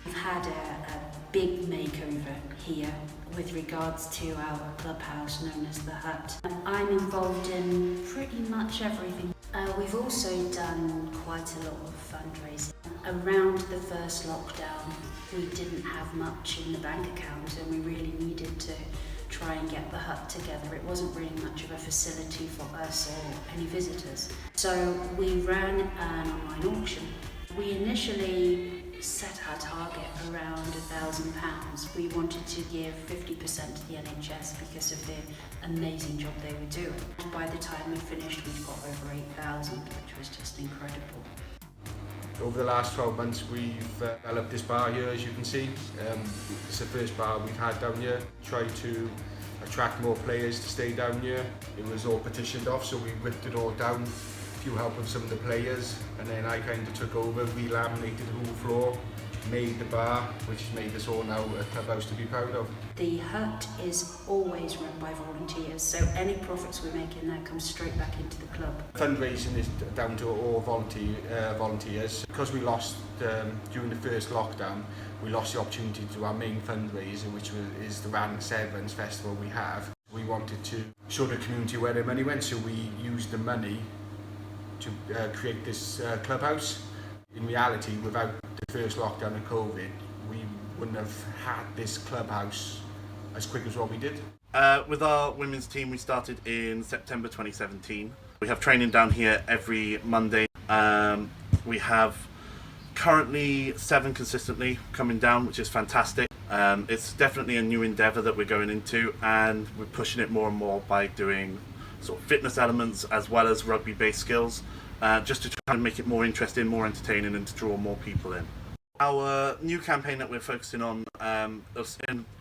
We've had a big makeover here with regards to our clubhouse known as the Hut. I'm involved in pretty much everything. We've also done quite a lot of fundraising. Around the first lockdown, we didn't have much in the bank account and we really needed to try and get the Hut together. It wasn't really much of a facility for us or any visitors. So we ran an online auction. We initially set our target around £1,000. We wanted to give 50% to the NHS because of the amazing job they were doing. And by the time we finished, we'd got over 8,000, which was just incredible. Over the last 12 months, we've developed this bar here, as you can see. It's the first bar we've had down here. Tried to attract more players to stay down here. It was all partitioned off, so we ripped it all down. A few help with some of the players, and then I kind of took over, re-laminated the whole floor, made the bar, which has made us all now a clubhouse to be proud of. The Hut is always run by volunteers, so any profits we make in there come straight back into the club. Fundraising is down to all volunteers. Because we lost, during the first lockdown, we lost the opportunity to do our main fundraiser, which is the Rank Sevens festival we have. We wanted to show the community where their money went, so we used the money to create this clubhouse. In reality, without the first lockdown of COVID, we wouldn't have had this clubhouse as quick as what we did. With our women's team, we started in September 2017. We have training down here every Monday. We have currently 7 consistently coming down, which is fantastic. It's definitely a new endeavour that we're going into, and we're pushing it more and more by doing sort of fitness elements as well as rugby-based skills, just to try and make it more interesting, more entertaining, and to draw more people in. Our new campaign that we're focusing on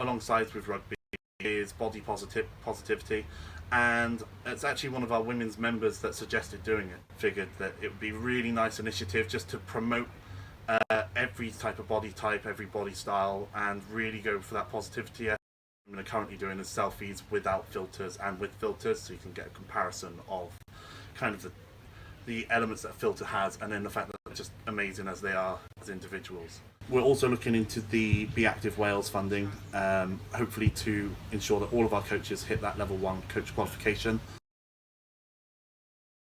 alongside with rugby is body positivity, and it's actually one of our women's members that suggested doing it. Figured that it would be a really nice initiative just to promote every type of body type, every body style, and really go for that positivity. I'm currently doing is selfies without filters and with filters, so you can get a comparison of kind of the elements that a filter has, and then the fact that they're just amazing as they are as individuals. We're also looking into the Be Active Wales funding, hopefully to ensure that all of our coaches hit that level 1 coach qualification.